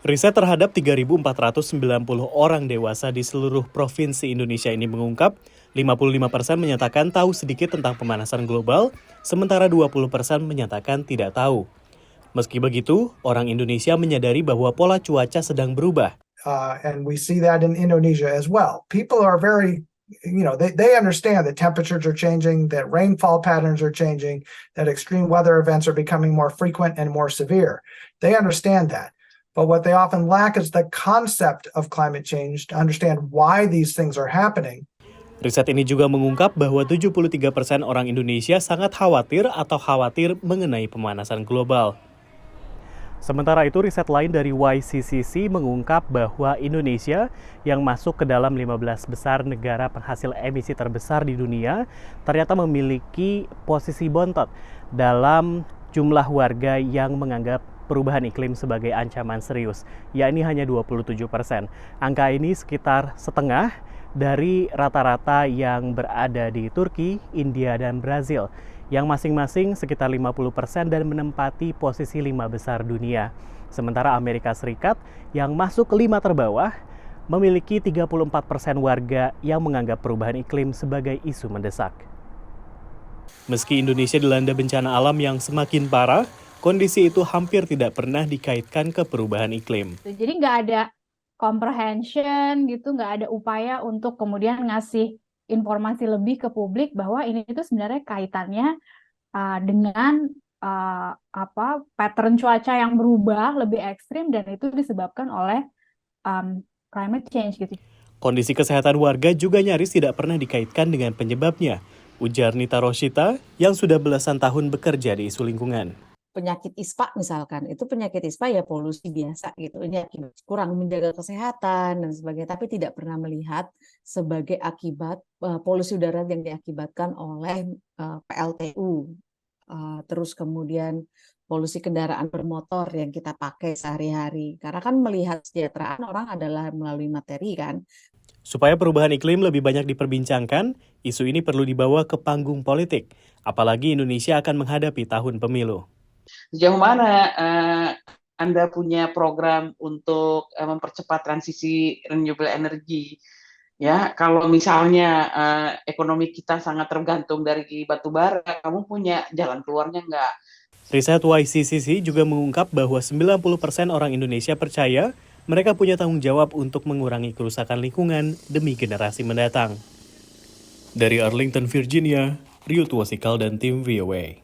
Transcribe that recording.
Riset terhadap 3.490 orang dewasa di seluruh provinsi Indonesia ini mengungkap 55% menyatakan tahu sedikit tentang pemanasan global, sementara 20% menyatakan tidak tahu. Meski begitu, orang Indonesia menyadari bahwa pola cuaca sedang berubah. And we see that in Indonesia as well. People are very, they understand that temperatures are changing, that rainfall patterns are changing, that extreme weather events are becoming more frequent and more severe. They understand that. But what they often lack is the concept of climate change to understand why these things are happening. Riset ini juga mengungkap bahwa 73% orang Indonesia sangat khawatir atau khawatir mengenai pemanasan global. Sementara itu, riset lain dari YCCC mengungkap bahwa Indonesia yang masuk ke dalam 15 besar negara penghasil emisi terbesar di dunia ternyata memiliki posisi bontot dalam jumlah warga yang menganggap perubahan iklim sebagai ancaman serius, yakni hanya 27%. Angka ini sekitar setengah dari rata-rata yang berada di Turki, India, dan Brazil, yang masing-masing sekitar 50% dan menempati posisi 5 besar dunia. Sementara Amerika Serikat yang masuk ke 5 terbawah memiliki 34% warga yang menganggap perubahan iklim sebagai isu mendesak. Meski Indonesia dilanda bencana alam yang semakin parah, kondisi itu hampir tidak pernah dikaitkan ke perubahan iklim. Jadi nggak ada comprehension gitu, nggak ada upaya untuk kemudian ngasih informasi lebih ke publik bahwa ini itu sebenarnya kaitannya dengan pattern cuaca yang berubah lebih ekstrim dan itu disebabkan oleh climate change gitu. Kondisi kesehatan warga juga nyaris tidak pernah dikaitkan dengan penyebabnya, ujar Nita Roshita yang sudah belasan tahun bekerja di isu lingkungan. Penyakit ISPA misalkan, itu penyakit ISPA ya polusi biasa gitu, ini akibat kurang menjaga kesehatan dan sebagainya, tapi tidak pernah melihat sebagai akibat polusi udara yang diakibatkan oleh PLTU, terus kemudian polusi kendaraan bermotor yang kita pakai sehari-hari, karena kan melihat kesejahteraan orang adalah melalui materi kan. Supaya perubahan iklim lebih banyak diperbincangkan, isu ini perlu dibawa ke panggung politik, apalagi Indonesia akan menghadapi tahun pemilu. Sejauh mana Anda punya program untuk mempercepat transisi renewable energy? Ya, kalau misalnya ekonomi kita sangat tergantung dari batu bara, kamu punya jalan keluarnya nggak? Riset YCCC juga mengungkap bahwa 90% orang Indonesia percaya mereka punya tanggung jawab untuk mengurangi kerusakan lingkungan demi generasi mendatang. Dari Arlington, Virginia, Rio Tuasikal dan tim VOA.